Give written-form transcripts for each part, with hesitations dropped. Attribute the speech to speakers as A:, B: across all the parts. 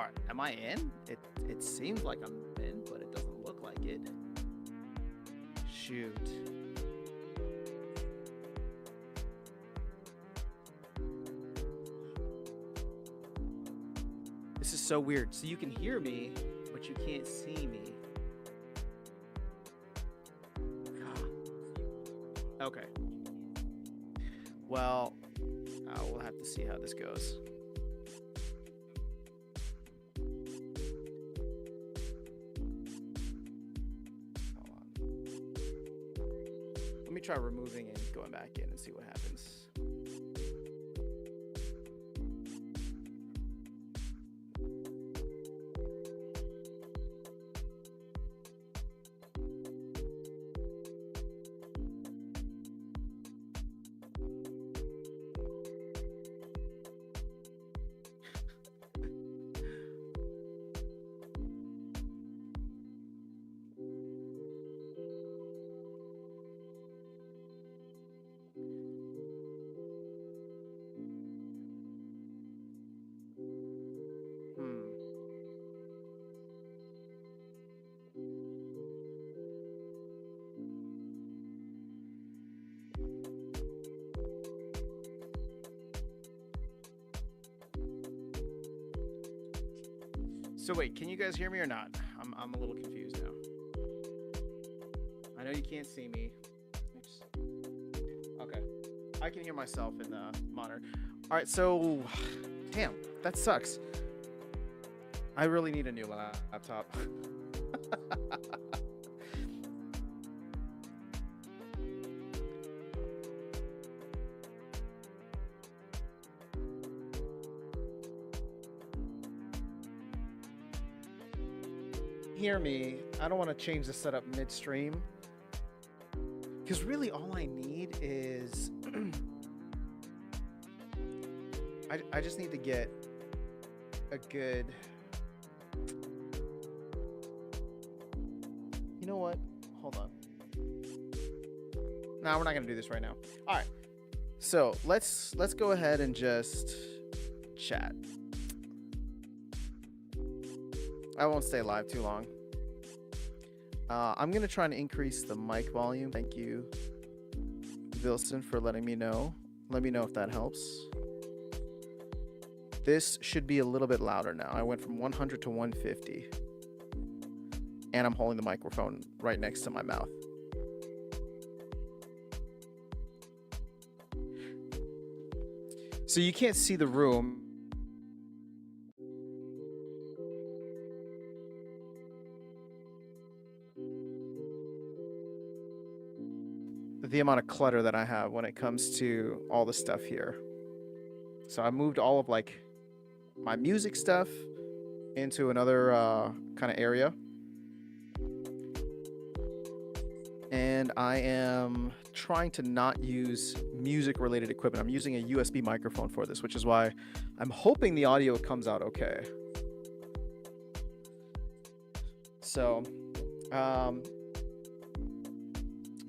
A: Alright, am I in? It seems like I'm in, but it doesn't look like it. Shoot. This is so weird. So you can hear me, but you can't see me. Okay. Well, we'll have to see how this goes. Hold on. Let me try removing and going back in and see what happens. Hmm. So wait, can you guys hear me or not? I'm a little confused now. I know you can't see me. Oops. Okay. I can hear myself in the monitor. All right, so damn, that sucks. I really need a new laptop. Hear me. I don't want to change the setup midstream. Because really all I need is I just need to get a good, you know what? Hold on. No, we're not gonna do this right now. All right. So let's go ahead and just chat. I won't stay live too long. I'm gonna try and increase the mic volume. Thank you, Vilson, for letting me know. Let me know if that helps. This should be a little bit louder now. I went from 100 to 150. And I'm holding the microphone right next to my mouth. So you can't see the room. The amount of clutter that I have when it comes to all the stuff here. So I moved all of like my music stuff into another kind of area. And I am trying to not use music related equipment. I'm using a USB microphone for this, which is why I'm hoping the audio comes out okay. So,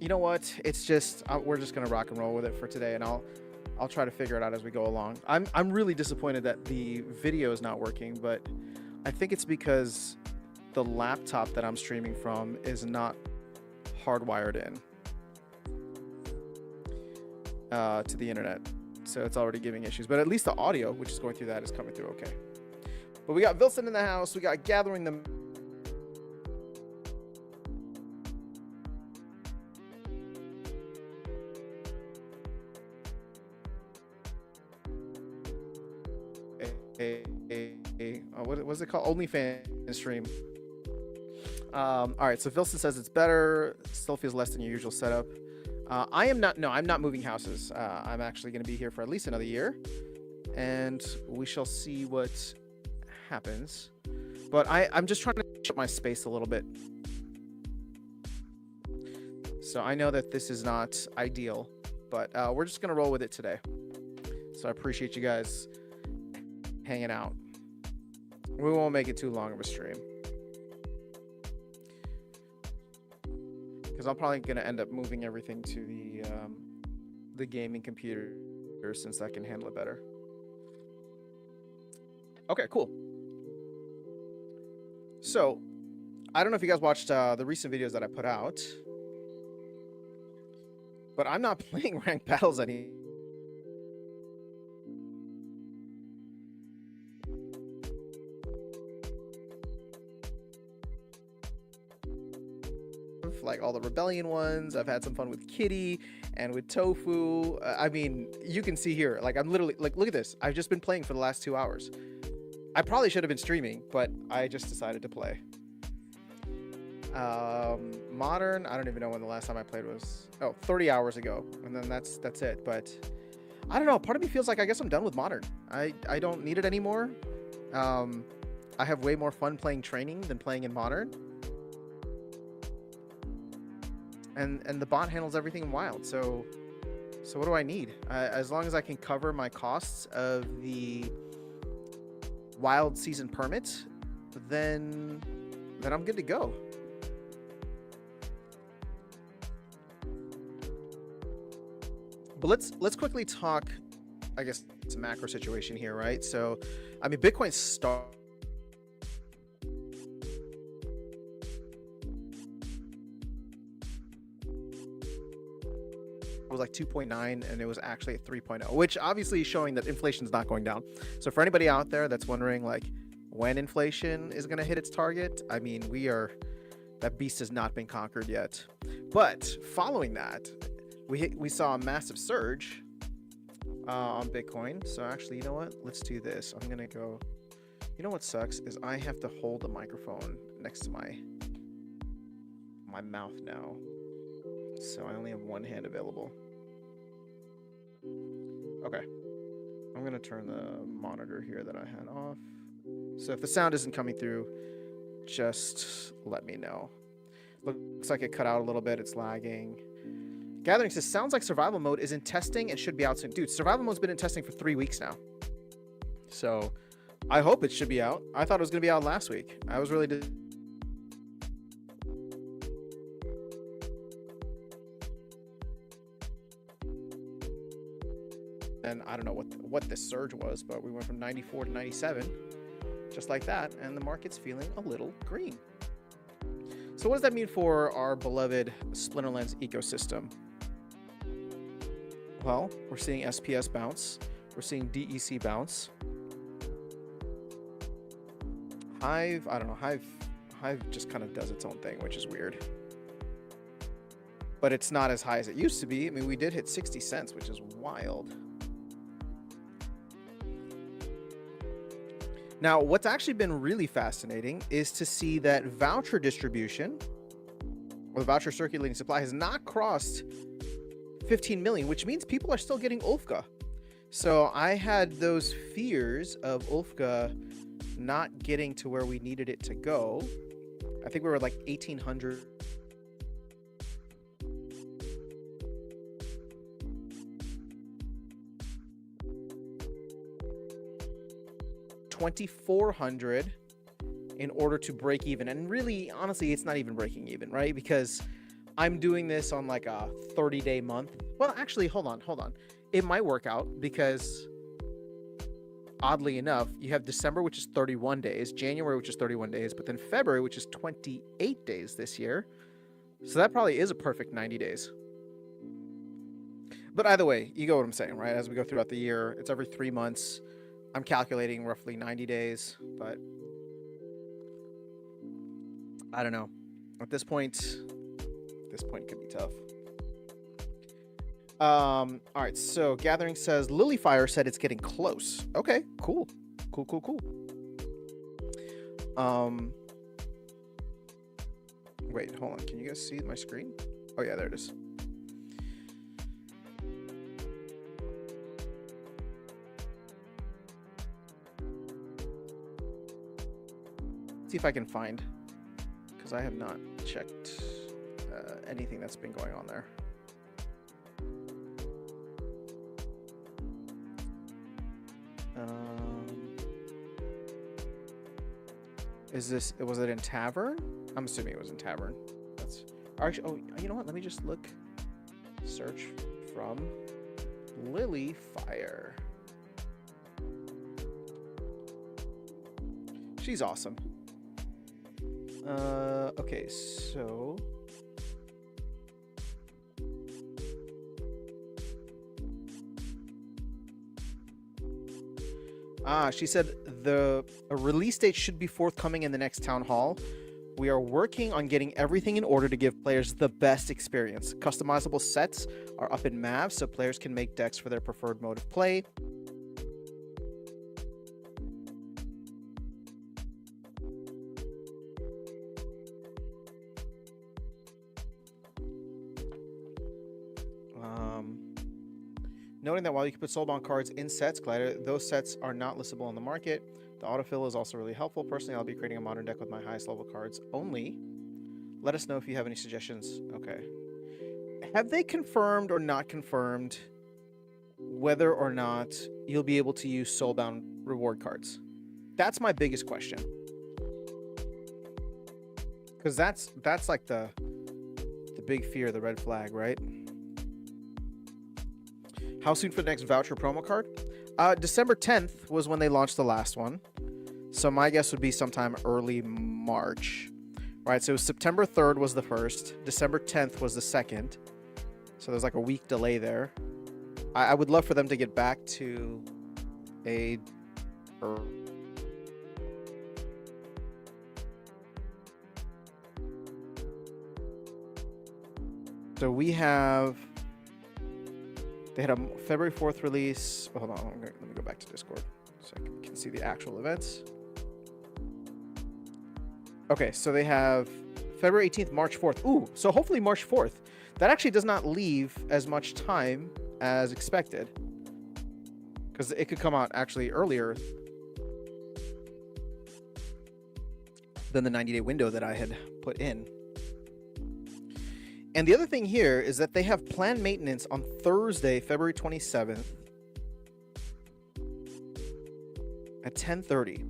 A: you know what? It's just we're just gonna rock and roll with it for today, and I'll try to figure it out as we go along. I'm really disappointed that the video is not working, but I think it's because the laptop that I'm streaming from is not hardwired in to the internet, so it's already giving issues. But at least the audio, which is going through that, is coming through okay. But we got Vilson in the house. We got Gathering the what's it called? OnlyFans stream. All right, so Vilson says it's better. Still feels less than your usual setup. I'm not moving houses. I'm actually going to be here for at least another year, and we shall see what happens. But I'm just trying to shift my space a little bit. So I know that this is not ideal, but we're just going to roll with it today. So I appreciate you guys hanging out. We won't make it too long of a stream, because I'm probably going to end up moving everything to the gaming computer since I can handle it better. Okay, cool. So, I don't know if you guys watched the recent videos that I put out, but I'm not playing ranked battles anymore. Like all the Rebellion ones. I've had some fun with Kitty and with Tofu. I mean, you can see here, like I'm literally, like, look at this. I've just been playing for the last 2 hours. I probably should have been streaming, but I just decided to play. Modern, I don't even know when the last time I played was. Oh, 30 hours ago. And then that's it. But I don't know. Part of me feels like I guess I'm done with Modern. I don't need it anymore. I have way more fun playing training than playing in Modern. And the bot handles everything in Wild. So what do I need? As long as I can cover my costs of the Wild season permit, then I'm good to go. But let's quickly talk, I guess it's a macro situation here, right? So, I mean, Bitcoin was like 2.9 and it was actually at 3.0, which obviously is showing that inflation is not going down. So for anybody out there that's wondering like when inflation is going to hit its target, I mean, that beast has not been conquered yet. But following that, we saw a massive surge on Bitcoin. So actually, you know what? Let's do this. I'm going to go, you know what sucks is I have to hold the microphone next to my mouth now. So I only have one hand available. Okay. I'm going to turn the monitor here that I had off. So if the sound isn't coming through, just let me know. Looks like it cut out a little bit. It's lagging. Gathering says, sounds like survival mode is in testing and should be out soon. Dude, survival mode's been in testing for 3 weeks now. So I hope it should be out. I thought it was going to be out last week. I was really and I don't know what this surge was, but we went from 94 to 97, just like that, and the market's feeling a little green. So what does that mean for our beloved Splinterlands ecosystem? Well, we're seeing SPS bounce. We're seeing DEC bounce. Hive, I don't know, Hive just kind of does its own thing, which is weird. But it's not as high as it used to be. I mean, we did hit 60 cents, which is wild. Now, what's actually been really fascinating is to see that voucher distribution, or the voucher circulating supply, has not crossed 15 million, which means people are still getting ULFGA. So I had those fears of ULFGA not getting to where we needed it to go. I think we were like 1,800. $2,400 in order to break even. And really, honestly, it's not even breaking even, right? Because I'm doing this on like a 30-day month. Well, actually, hold on. It might work out because oddly enough, you have December, which is 31 days, January, which is 31 days, but then February, which is 28 days this year. So that probably is a perfect 90 days. But either way, you get what I'm saying, right? As we go throughout the year, it's every 3 months. I'm calculating roughly 90 days, but I don't know. At this point it could be tough. All right, so Gathering says Lilyfire said it's getting close. Okay, cool. Wait, hold on. Can you guys see my screen? Oh yeah, there it is. See if I can find, because I have not checked anything that's been going on there. Was it in Tavern? I'm assuming it was in Tavern. That's actually, oh, you know what? Let me just look. Search from Lilyfire. She's awesome. Okay, so she said a release date should be forthcoming in the next town hall. We are working on getting everything in order to give players the best experience. Customizable sets are up in Mav, so players can make decks for their preferred mode of play. Noting that while you can put soulbound cards in sets, Glider, those sets are not listable on the market. The autofill is also really helpful. Personally, I'll be creating a modern deck with my highest level cards only. Let us know if you have any suggestions. Okay. Have they confirmed or not confirmed whether or not you'll be able to use soulbound reward cards? That's my biggest question. Because that's like the big fear, the red flag, right? How soon for the next voucher promo card? December 10th was when they launched the last one. So my guess would be sometime early March. Right, so September 3rd was the first. December 10th was the second. So there's like a week delay there. I would love for them to get back to a... So we have... They had a February 4th release. Hold on, let me go back to Discord so I can see the actual events. Okay, so they have February 18th, March 4th. Ooh, so hopefully March 4th. That actually does not leave as much time as expected. Because it could come out actually earlier than the 90-day window that I had put in. And the other thing here is that they have planned maintenance on Thursday, February 27th at 10:30.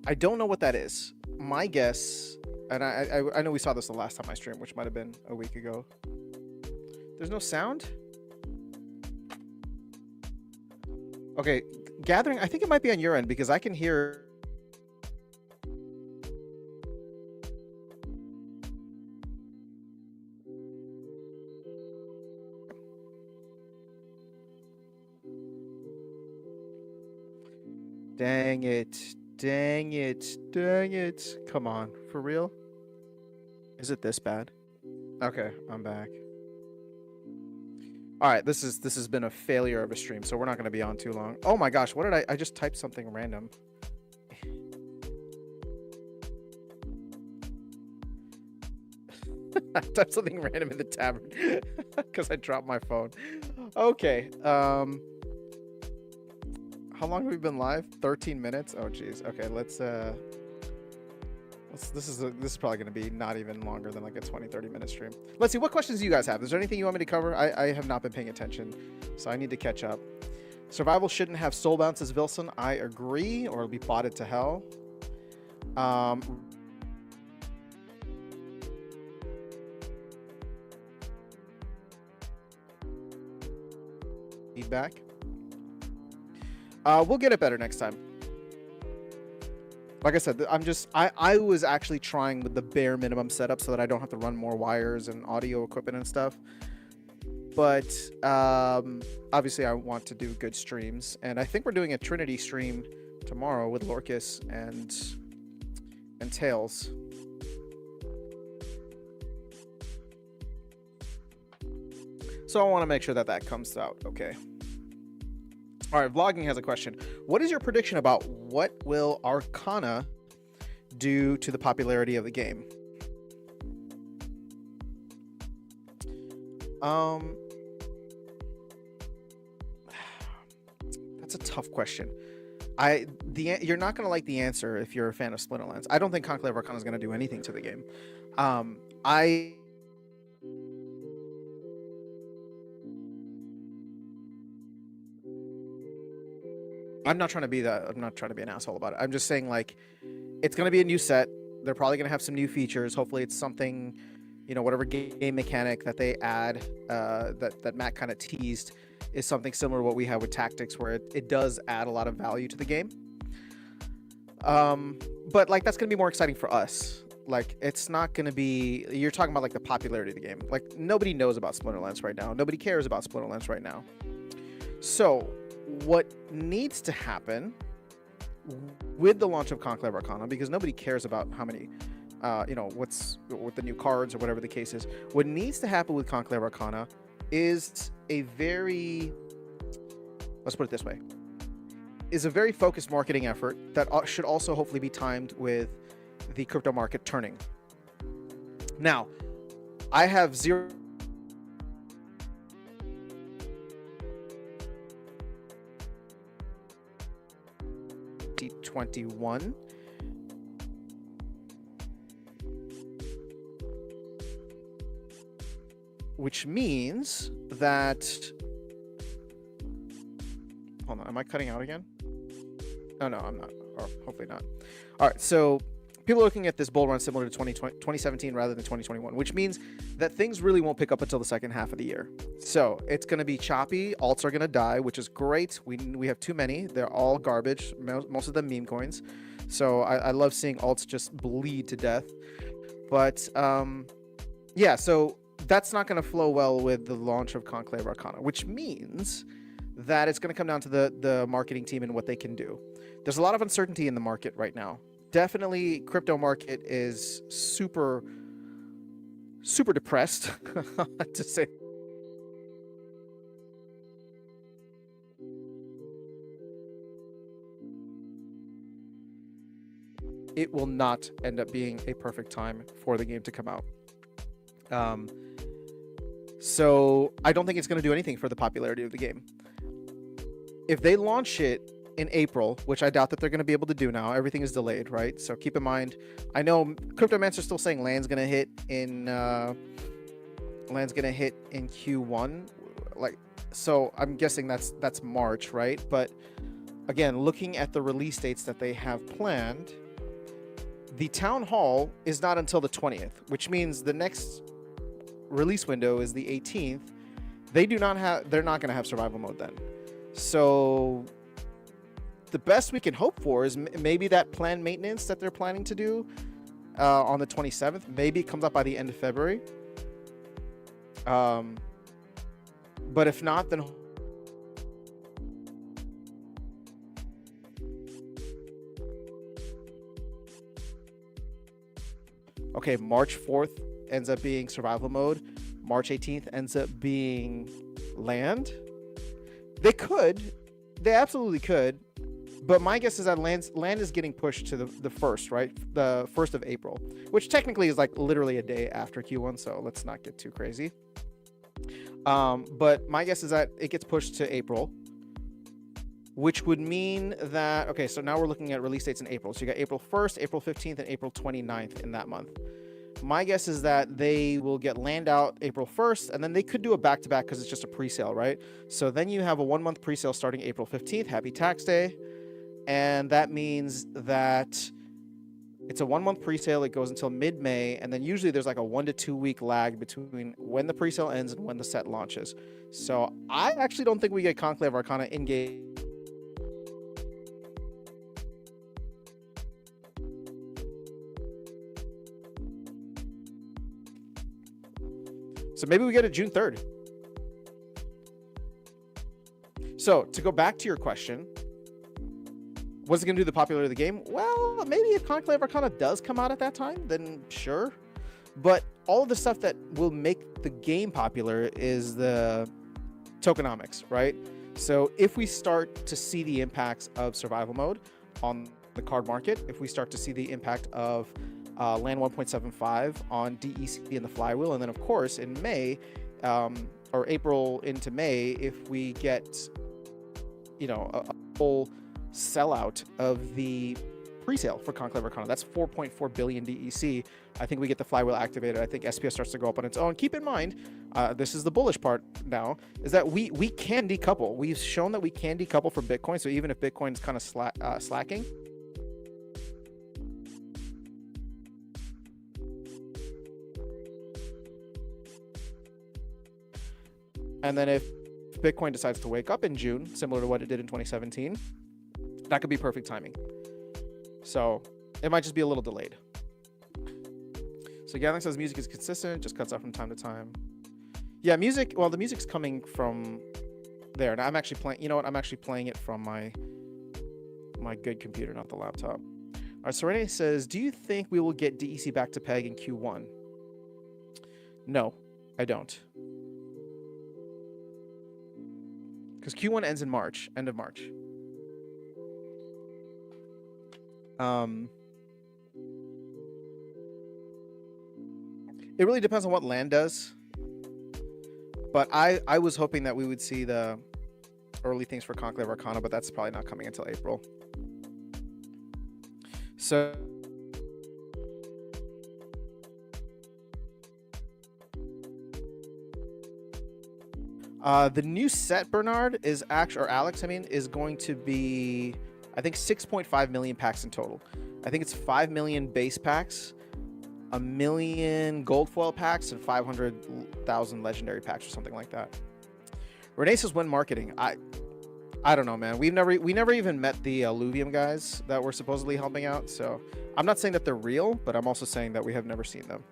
A: I don't know what that is. My guess, and I know we saw this the last time I streamed, which might have been a week ago. There's no sound? Okay, gathering, I think it might be on your end because I can hear... Dang it. Dang it. Dang it. Come on. For real? Is it this bad? Okay, I'm back. Alright, this has been a failure of a stream, so we're not going to be on too long. Oh my gosh, what did I just typed something random. I typed something random in the tavern because I dropped my phone. Okay, how long have we been live? 13 minutes? Oh, geez. Okay, this is probably going to be not even longer than like a 20-30 minute stream. Let's see, what questions do you guys have? Is there anything you want me to cover? I have not been paying attention, so I need to catch up. Survival shouldn't have soul bounces, Vilson. I agree, or it'll be botted to hell. Feedback. We'll get it better next time. Like I said, I was actually trying with the bare minimum setup so that I don't have to run more wires and audio equipment and stuff. But obviously I want to do good streams, and I think we're doing a Trinity stream tomorrow with Lorcus and Tails. So I want to make sure that that comes out okay. All right, Vlogging has a question. What is your prediction about what will Arcana do to the popularity of the game? That's a tough question. You're not going to like the answer if you're a fan of Splinterlands. I don't think Conclave Arcana is going to do anything to the game. I'm not trying to be an asshole about it. I'm just saying, like, it's going to be a new set. They're probably going to have some new features. Hopefully it's something, you know, whatever game mechanic that they add, that Matt kind of teased, is something similar to what we have with Tactics, where it does add a lot of value to the game. But like, that's going to be more exciting for us. Like, it's not going to be, you're talking about like the popularity of the game. Like, nobody knows about Splinterlands right now. Nobody cares about Splinterlands right now. So what needs to happen with the launch of Conclave Arcana, because nobody cares about how many, what's with the new cards or whatever the case is. What needs to happen with Conclave Arcana is a very, let's put it this way, is a very focused marketing effort that should also hopefully be timed with the crypto market turning. Now, I have zero 2021. Which means that, hold on, am I cutting out again? Oh, no, I'm not, or hopefully not. All right, so people are looking at this bull run similar to 2017 rather than 2021, which means that things really won't pick up until the second half of the year. So it's going to be choppy. Alts are going to die, which is great. We have too many. They're all garbage, most of them meme coins. So I love seeing alts just bleed to death. But yeah, so that's not going to flow well with the launch of Conclave Arcana, which means that it's going to come down to the marketing team and what they can do. There's a lot of uncertainty in the market right now. Definitely, crypto market is super depressed, to say. It will not end up being a perfect time for the game to come out. So I don't think it's going to do anything for the popularity of the game. If they launch it in April, which I doubt that they're going to be able to do now, everything is delayed, right? So keep in mind, I know Cryptomancer still saying land's going to hit in Q1, like, so I'm guessing that's March, right? But again, looking at the release dates that they have planned, the town hall is not until the 20th, which means the next release window is the 18th. They're not going to have survival mode then. So the best we can hope for is maybe that planned maintenance that they're planning to do on the 27th. Maybe it comes up by the end of February. But if not, then okay, March 4th ends up being survival mode. March 18th ends up being land. They absolutely could, but my guess is that land is getting pushed to the first, right? The 1st of April, which technically is like literally a day after Q1, so let's not get too crazy. But my guess is that it gets pushed to April, which would mean that, okay, so now we're looking at release dates in April. So you got April 1st, April 15th, and April 29th in that month. My guess is that they will get land out April 1st, and then they could do a back-to-back because it's just a pre-sale, right? So then you have a 1-month pre-sale starting April 15th. Happy Tax Day. And that means that it's a 1-month pre-sale. It goes until mid-May, and then usually there's like a 1 to 2 week lag between when the pre-sale ends and when the set launches. So I actually don't think we get Conclave Arcana in-game. So maybe we get it June 3rd. So to go back to your question, what's it going to do to the popularity of the game? Well, maybe if Conclave Arcana does come out at that time, then sure. But all of the stuff that will make the game popular is the tokenomics, right? So if we start to see the impacts of survival mode on the card market, if we start to see the impact of land 1.75 on DEC and the flywheel, and then of course in May or April into May, if we get a full sellout of the pre-sale for Conclave Arcana, that's 4.4 billion DEC. I think we get the flywheel activated. I think SPS starts to go up on its own. Keep in mind, this is the bullish part now, is that we can decouple. We've shown that we can decouple from Bitcoin. So even if Bitcoin is kind of slacking, and then if Bitcoin decides to wake up in June, similar to what it did in 2017, that could be perfect timing. So it might just be a little delayed. So Gavin says music is consistent, just cuts out from time to time. Yeah, music. Well, the music's coming from there. And I'm actually playing. You know what? I'm actually playing it from my good computer, not the laptop. All right. So Renee says, "Do you think we will get DEC back to PEG in Q1?" No, I don't. Because Q1 ends in March, end of March. It really depends on what land does. But I was hoping that we would see the early things for Conclave Arcana, but that's probably not coming until April. So the new set, Bernard, is actually, or Alex, I mean, is going to be, I think, 6.5 million packs in total. I think it's 5 million base packs, 1 million gold foil packs, and 500,000 legendary packs or something like that. Renee says, when marketing? I don't know, man. We never even met the Alluvium guys that were supposedly helping out. So I'm not saying that they're real, but I'm also saying that we have never seen them.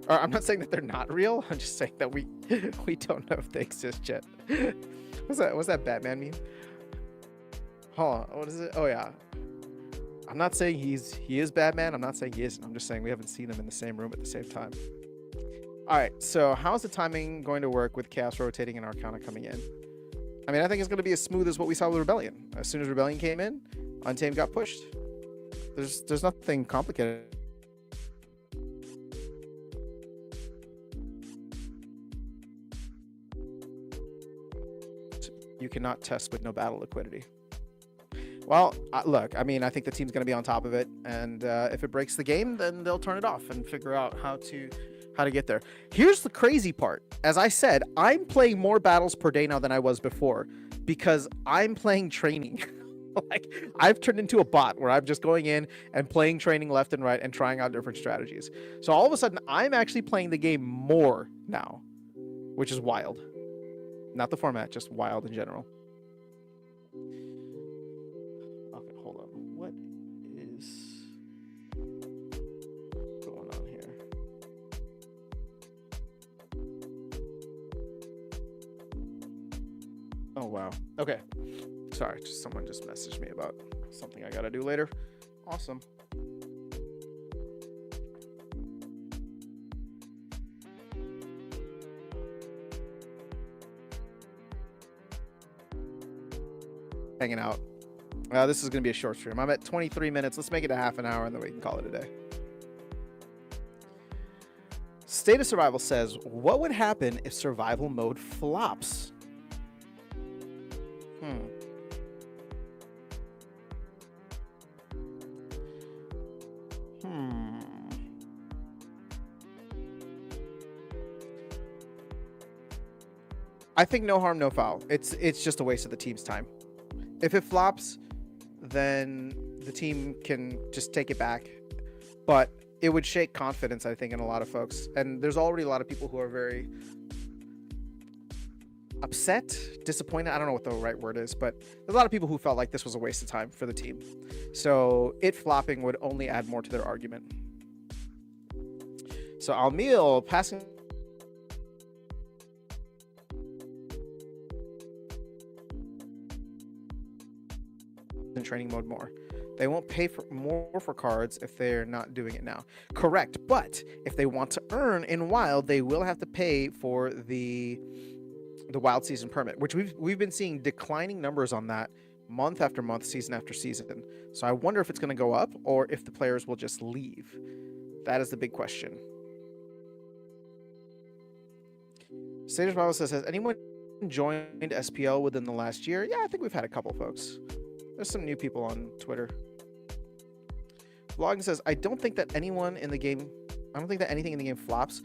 A: Or I'm not saying that they're not real. I'm just saying that we don't know if they exist yet. What's that Batman meme? Hold on, what is it? Oh yeah. I'm not saying he is Batman. I'm not saying he isn't. I'm just saying we haven't seen them in the same room at the same time. All right. So how's the timing going to work with Chaos rotating and Arcana coming in? I mean, I think it's going to be as smooth as what we saw with Rebellion. As soon as Rebellion came in, Untamed got pushed. There's nothing complicated. You cannot test with no battle liquidity. Well, look, I mean, I think the team's going to be on top of it, and if it breaks the game, then they'll turn it off and figure out how to get there. Here's the crazy part. As I said, I'm playing more battles per day now than I was before because I'm playing training. Like, I've turned into a bot where I'm just going in and playing training left and right and trying out different strategies. So all of a sudden, I'm actually playing the game more now, which is wild. Not the format, just wild in general. Okay, hold on. What is going on here? Oh, wow. Okay. Sorry, someone just messaged me about something I gotta do later. Awesome. Hanging out. This is going to be a short stream. I'm at 23 minutes. Let's make it a half an hour and then we can call it a day. State of Survival says, what would happen if survival mode flops? I think no harm, no foul. It's just a waste of the team's time. If it flops, then the team can just take it back. But it would shake confidence, I think, in a lot of folks. And there's already a lot of people who are very upset, disappointed. I don't know what the right word is, but there's a lot of people who felt like this was a waste of time for the team. So it flopping would only add more to their argument. So Almil passing in training mode more. They won't pay for more for cards if they're not doing it now. Correct, but if they want to earn in Wild, they will have to pay for the Wild Season permit, which we've been seeing declining numbers on that month after month, season after season. So I wonder if it's going to go up or if the players will just leave. That is the big question. Sage Bible says, has anyone joined SPL within the last year? Yeah, I think we've had a couple folks. There's some new people on Twitter. Vlogging says, I don't think that anything in the game flops.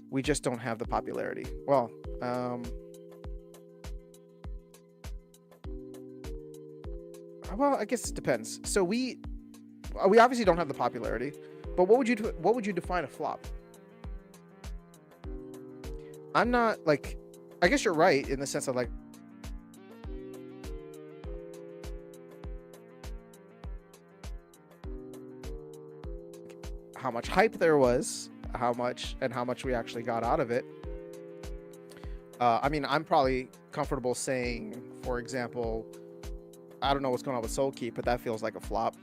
A: We just don't have the popularity. Well, I guess it depends. So we obviously don't have the popularity, but what would you define a flop? I'm not like, I guess you're right in the sense of like, how much hype there was how much we actually got out of it. I mean, I'm probably comfortable saying, for example, I don't know what's going on with Soulkeep, but that feels like a flop.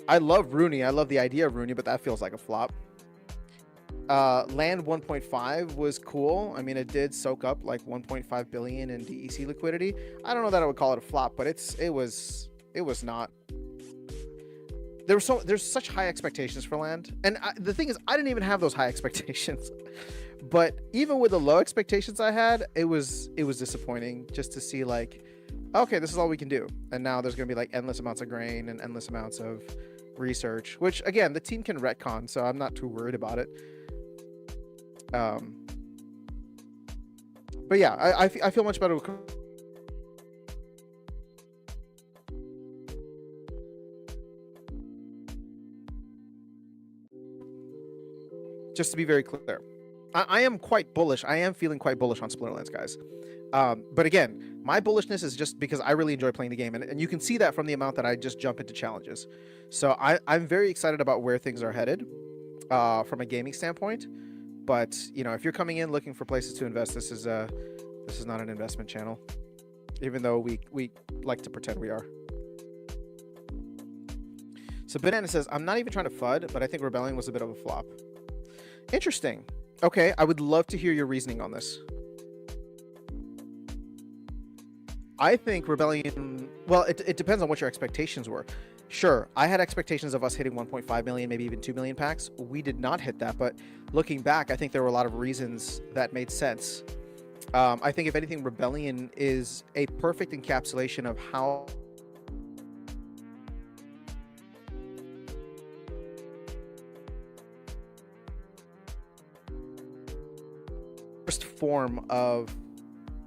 A: I love Rooney. I love the idea of Rooney, but that feels like a flop. Land 1.5 was cool. I mean, it did soak up like 1.5 billion in DEC liquidity. I don't know that I would call it a flop, but it was not. There's such high expectations for Land, and the thing is, I didn't even have those high expectations. But even with the low expectations I had, it was disappointing just to see like, okay, this is all we can do, and now there's gonna be like endless amounts of grain and endless amounts of research, which again the team can retcon, so I'm not too worried about it. But yeah, I feel much better with just to be very clear. I am quite bullish. I am feeling quite bullish on Splinterlands, guys. But again, my bullishness is just because I really enjoy playing the game, and you can see that from the amount that I just jump into challenges. So I'm very excited about where things are headed from a gaming standpoint. But you know, if you're coming in looking for places to invest, this is not an investment channel, even though we like to pretend we are. So Banana says, I'm not even trying to FUD, but I think Rebellion was a bit of a flop. Interesting. Okay, I would love to hear your reasoning on this. I think Rebellion, well, it depends on what your expectations were. Sure, I had expectations of us hitting 1.5 million, maybe even 2 million packs. We did not hit that, but looking back, I think there were a lot of reasons that made sense. I think if anything, Rebellion is a perfect encapsulation of how first form of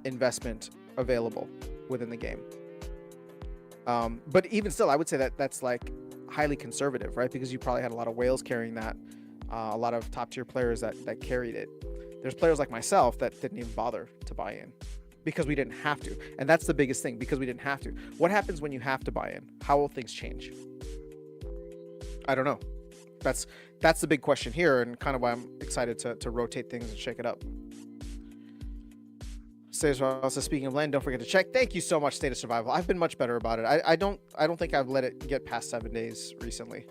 A: investment available within the game. But even still, I would say that that's like highly conservative, right? Because you probably had a lot of whales carrying that, a lot of top tier players that carried it. There's players like myself that didn't even bother to buy in because we didn't have to. And that's the biggest thing, because we didn't have to. What happens when you have to buy in? How will things change? I don't know. That's the big question here, and kind of why I'm excited to rotate things and shake it up. State of Survival says, speaking of Land, don't forget to check. Thank you so much, State of Survival. I've been much better about it. I don't think I've let it get past 7 days recently.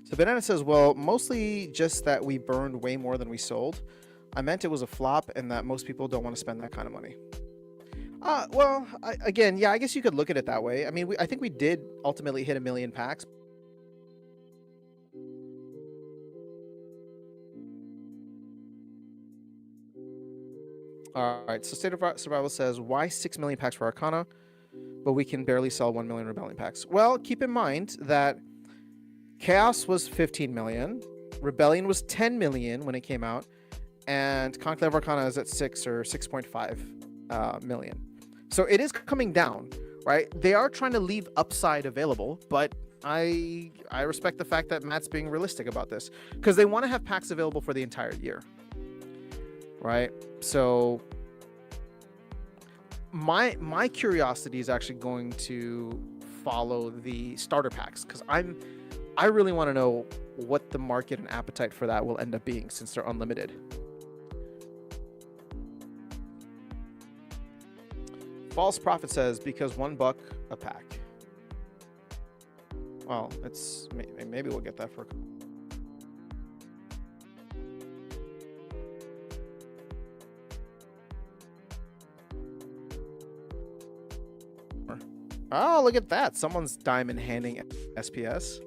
A: So Banana says, well, mostly just that we burned way more than we sold. I meant it was a flop and that most people don't want to spend that kind of money. Well, again, yeah, I guess you could look at it that way. I mean, I think we did ultimately hit 1 million packs. All right, so State of Survival says, why 6 million packs for Arcana, but we can barely sell 1 million Rebellion packs? Well, keep in mind that Chaos was 15 million, Rebellion was 10 million when it came out, and Conclave Arcana is at 6 or 6.5 million. So it is coming down, right? They are trying to leave upside available, but I respect the fact that Matt's being realistic about this, because they want to have packs available for the entire year, right? So my curiosity is actually going to follow the starter packs, because I really want to know what the market and appetite for that will end up being, since they're unlimited. False Prophet says, because $1 a pack. Well, it's maybe we'll get that for. Oh, look at that. Someone's diamond handing SPS.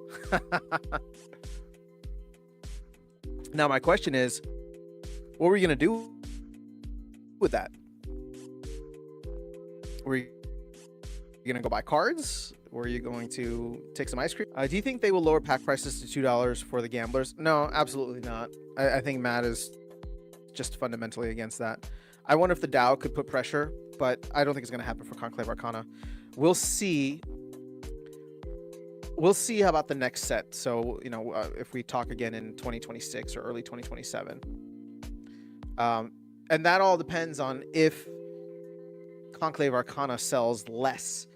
A: Now, my question is, what were you going to do with that? Were you going to go buy cards? Were you going to take some ice cream? Do you think they will lower pack prices to $2 for the gamblers? No, absolutely not. I think Matt is just fundamentally against that. I wonder if the DAO could put pressure, but I don't think it's going to happen for Conclave Arcana. We'll see. We'll see about the next set. So, you know, if we talk again in 2026 or early 2027. And that all depends on if Conclave Arcana sells less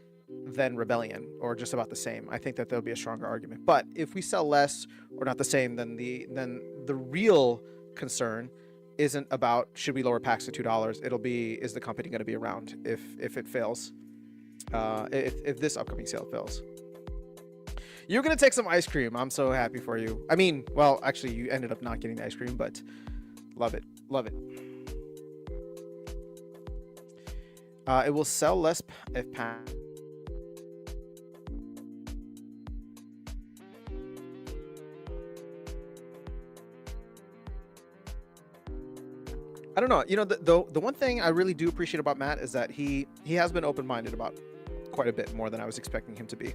A: than Rebellion, or just about the same. I think that there'll be a stronger argument. But if we sell less or not the same, then the real concern isn't about should we lower packs to $2. It'll be, is the company going to be around if it fails, if this upcoming sale fails. You're gonna take some ice cream. I'm so happy for you. I mean, well, actually, you ended up not getting the ice cream, but love it, love it. It will sell less if pack. I don't know. You know, the one thing I really do appreciate about Matt is that he has been open-minded about quite a bit more than I was expecting him to be.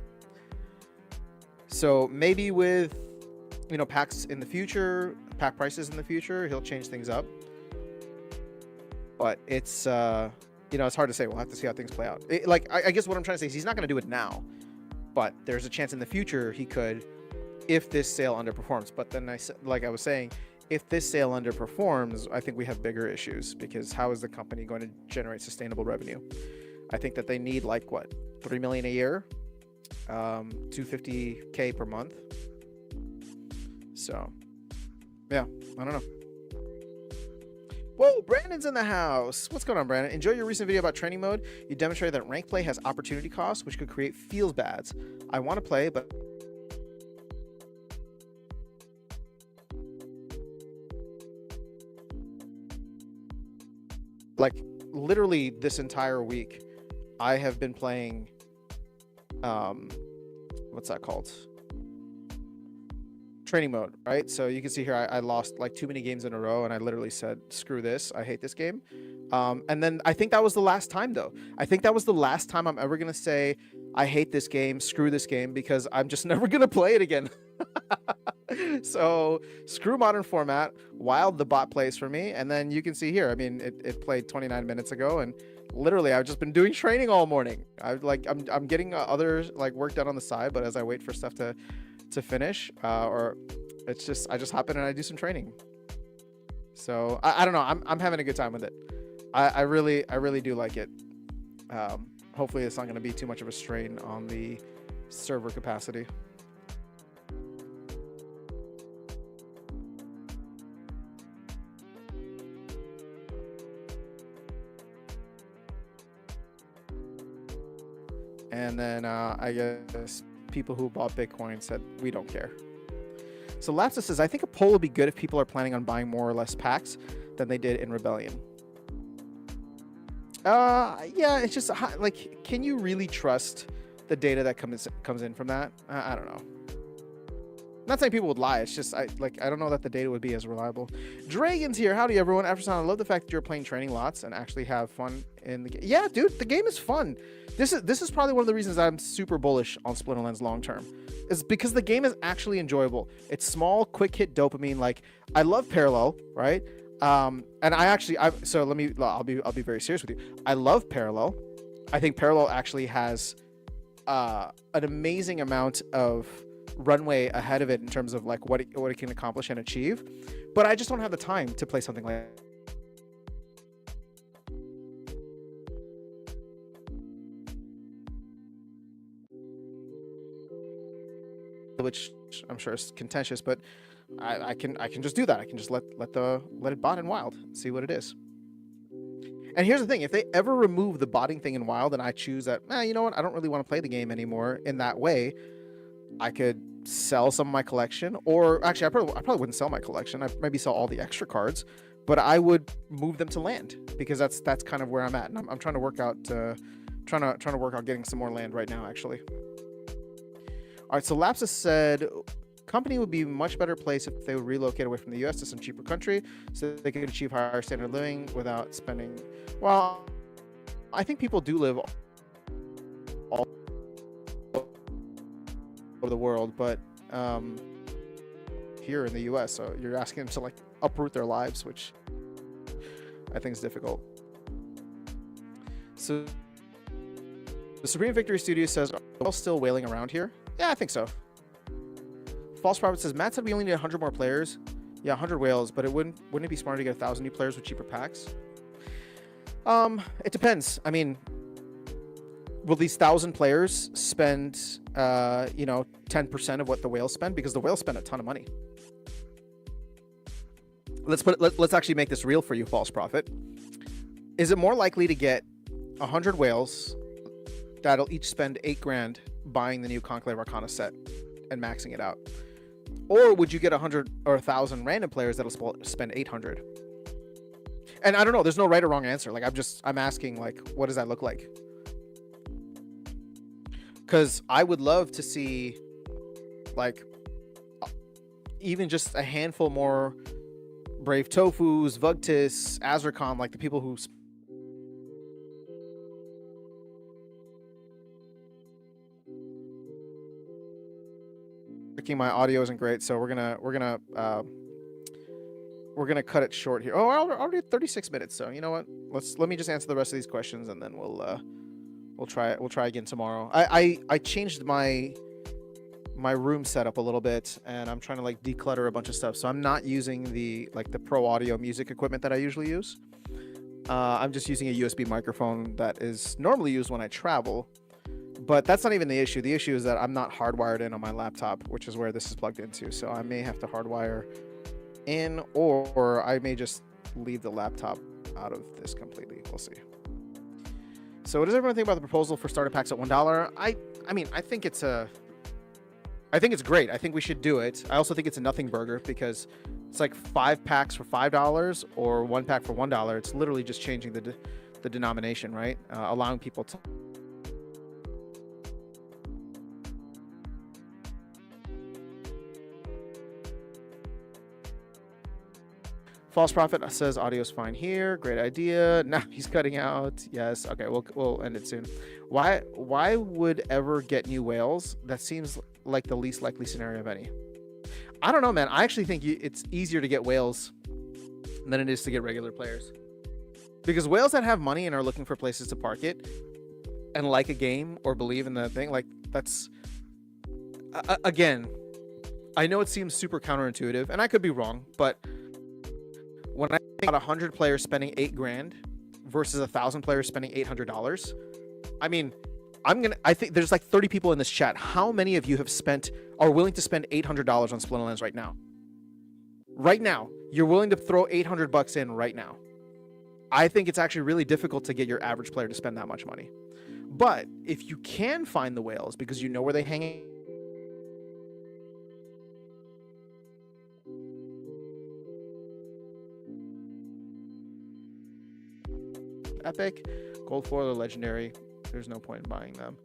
A: So maybe with, you know, packs in the future, pack prices in the future, he'll change things up. But it's, you know, it's hard to say. We'll have to see how things play out. I guess what I'm trying to say is he's not going to do it now, but there's a chance in the future he could, if this sale underperforms. But then like I was saying, if this sale underperforms, I think we have bigger issues, because how is the company going to generate sustainable revenue? I think that they need like what, $3 million a year, $250K per month. So yeah, I don't know. Whoa, Brandon's in the house. What's going on, Brandon? Enjoy your recent video about training mode. You demonstrated that rank play has opportunity costs, which could create feels bads. I want to play, but like literally this entire week, I have been playing, what's that called? Training mode, right? So you can see here, I lost like too many games in a row, and I literally said, screw this, I hate this game. And then I think that was the last time, though. I think that was the last time I'm ever gonna say, I hate this game, screw this game, because I'm just never gonna play it again. So screw modern format. Wild the bot plays for me, and then you can see here, I mean, it played 29 minutes ago, and literally I've just been doing training all morning. I'm getting other like work done on the side, but as I wait for stuff to finish, or it's just, I just hop in and I do some training. So I don't know, I'm having a good time with it. I really do like it. Hopefully it's not going to be too much of a strain on the server capacity. And then I guess people who bought Bitcoin said, we don't care. So Lapsus says, I think a poll would be good if people are planning on buying more or less packs than they did in Rebellion. Yeah, it's just like, can you really trust the data that comes in from that? I don't know. I'm not saying people would lie. It's just I don't know that the data would be as reliable. Dragon's here. Howdy, everyone. Efferson, I love the fact that you're playing training lots and actually have fun in the game. Yeah, dude, the game is fun. This is probably one of the reasons I'm super bullish on Splinterlands long term, is because the game is actually enjoyable. It's small, quick hit dopamine. Like, I love Parallel, right? And I'll be very serious with you. I love Parallel. I think Parallel actually has an amazing amount of runway ahead of it in terms of like what it can accomplish and achieve, but I just don't have the time to play something like that, which I'm sure is contentious, but I can just do that. I can just let it bot in Wild, see what it is. And here's the thing, if they ever remove the botting thing in Wild and I choose that, you know what, I don't really want to play the game anymore in that way, I could sell some of my collection, or actually I probably wouldn't sell my collection. I'd maybe sell all the extra cards, but I would move them to land, because that's kind of where I'm at, and I'm trying to work out trying to work out getting some more land right now, actually. All right, so Lapsus said company would be a much better place if they would relocate away from the US to some cheaper country so that they could achieve higher standard of living without spending. Well, I think people do live all over the world, but here in the US, so you're asking them to like uproot their lives, which I think is difficult. So the Supreme Victory Studio says, are we still wailing around here? Yeah, I think so. False Prophet says, Matt said we only need 100 more players. Yeah, 100 whales, but wouldn't it be smarter to get 1,000 new players with cheaper packs? It depends. I mean, will these 1,000 players spend 10% of what the whales spend? Because the whales spend a ton of money. Let's actually make this real for you, False Prophet. Is it more likely to get 100 whales that'll each spend $8,000 buying the new Conclave Arcana set and maxing it out, or would you get 100 or 1,000 random players that'll spend 800? And I don't know. There's no right or wrong answer. Like I'm asking, like, what does that look like? Because I would love to see, like, even just a handful more Brave Tofus, Vugtis, Azrakon, like the people who. My audio isn't great, so we're gonna cut it short here. Oh, we're already at 36 minutes. So you know what? Let me just answer the rest of these questions, and then we'll try again tomorrow. I changed my room setup a little bit, and I'm trying to like declutter a bunch of stuff. So I'm not using the pro audio music equipment that I usually use. I'm just using a USB microphone that is normally used when I travel. But that's not even the issue. The issue is that I'm not hardwired in on my laptop, which is where this is plugged into. So I may have to hardwire in, or I may just leave the laptop out of this completely. We'll see. So what does everyone think about the proposal for starter packs at $1? I mean, I think it's great. I think we should do it. I also think it's a nothing burger because it's like 5 packs for $5 or 1 pack for $1. It's literally just changing the denomination, right? Allowing people to. False Prophet says audio's fine here. Great idea. Now he's cutting out. Yes. Okay. We'll end it soon. Why would ever get new whales? That seems like the least likely scenario of any. I don't know, man. I actually think it's easier to get whales than it is to get regular players, because whales that have money and are looking for places to park it and like a game or believe in the thing, like that's again, I know it seems super counterintuitive, and I could be wrong, but when I think about 100 players spending $8,000 versus 1,000 players spending $800, I mean, I think there's like 30 people in this chat. How many of you are willing to spend $800 on Splinterlands right now? Right now, you're willing to throw $800 in right now. I think it's actually really difficult to get your average player to spend that much money. But if you can find the whales because you know where they hang. Epic, gold foil or legendary, there's no point in buying them.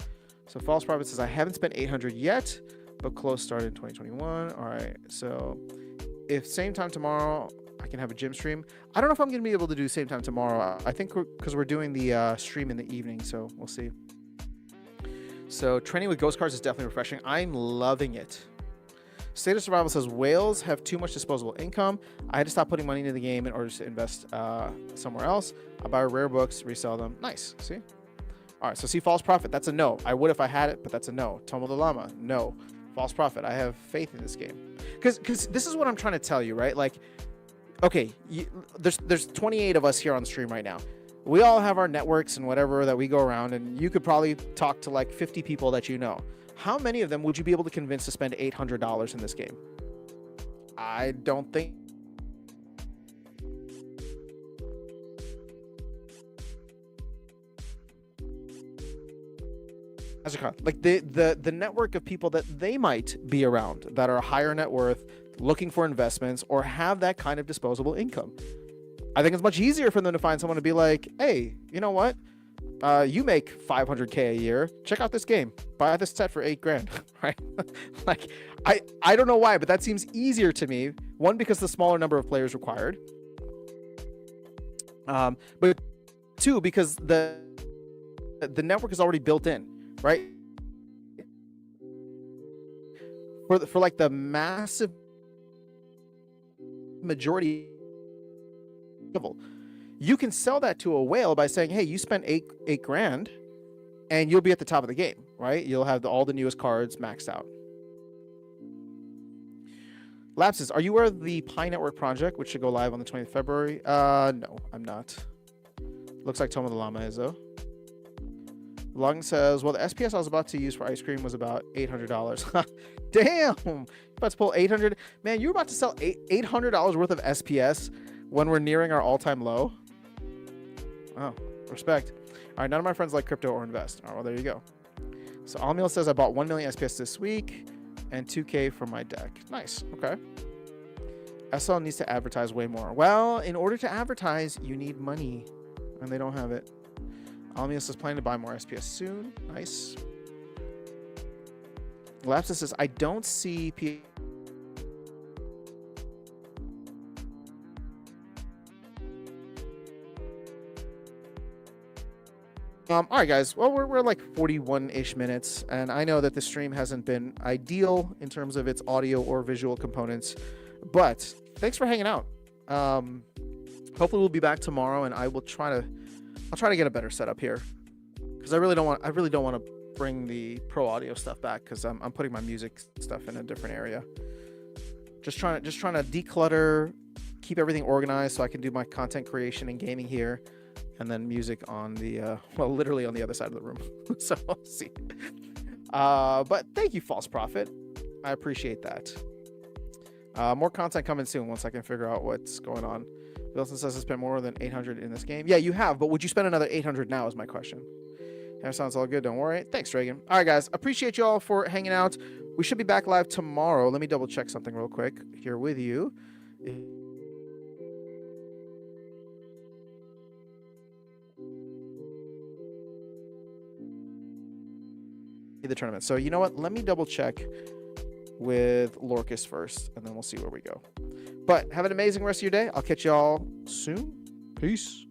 A: So False Prophet says I haven't spent 800 yet, but close started in 2021. All right, so if same time tomorrow I can have a gym stream. I don't know if I'm gonna be able to do same time tomorrow. I think because we're doing the stream in the evening, so we'll see. So training with ghost cards is definitely refreshing. I'm loving it. State of Survival says whales have too much disposable income. I had to stop putting money into the game in order to invest somewhere else. I buy rare books, resell them. Nice. See? All right. So see, False Prophet. That's a no. I would if I had it, but that's a no. Tomo the Llama. No. False Prophet. I have faith in this game. Because this is what I'm trying to tell you, right? Like, okay, there's 28 of us here on the stream right now. We all have our networks and whatever that we go around, and you could probably talk to like 50 people that you know. How many of them would you be able to convince to spend $800 in this game? I don't think. Like the network of people that they might be around that are higher net worth, looking for investments, or have that kind of disposable income. I think it's much easier for them to find someone to be like, hey, you know what? You make $500K a year. Check out this game. Buy this set for $8,000, right? Like, I don't know why, but that seems easier to me. One, because the smaller number of players required. But two, because the network is already built in, right? For like the massive majority level. You can sell that to a whale by saying, hey, you spent $8,000 and you'll be at the top of the game, right? You'll have all the newest cards maxed out. Lapses, are you aware of the Pi Network project, which should go live on the 20th of February? No, I'm not. Looks like Tomo the Llama is, though. Lung says, well, the SPS I was about to use for ice cream was about $800. Damn! You're about to pull 800. Man, you were about to sell $800 worth of SPS when we're nearing our all-time low? Oh, respect. All right, none of my friends like crypto or invest. All right, well, there you go. So Amil says, I bought 1 million SPS this week and 2K for my deck. Nice. Okay. SL needs to advertise way more. Well, in order to advertise, you need money, and they don't have it. Almius is planning to buy more SPS soon. Nice. Lapsus says, I don't see all right, guys. Well, we're like 41-ish minutes, and I know that the stream hasn't been ideal in terms of its audio or visual components, but thanks for hanging out. Hopefully we'll be back tomorrow, and I'll try to get a better setup here, because I really don't want to bring the pro audio stuff back, because I'm putting my music stuff in a different area. Just trying to declutter, keep everything organized so I can do my content creation and gaming here, and then music on the literally on the other side of the room. So we'll see. But thank you, False Prophet. I appreciate that. More content coming soon once I can figure out what's going on. Wilson says I spent more than 800 in this game. Yeah, you have, but would you spend another 800 now is my question. That sounds all good. Don't worry. Thanks, Dragon. All right, guys. Appreciate you all for hanging out. We should be back live tomorrow. Let me double check something real quick here with you. The tournament. So you know what? Let me double check with Lorcus first, and then we'll see where we go. But have an amazing rest of your day. I'll catch you all soon. Peace.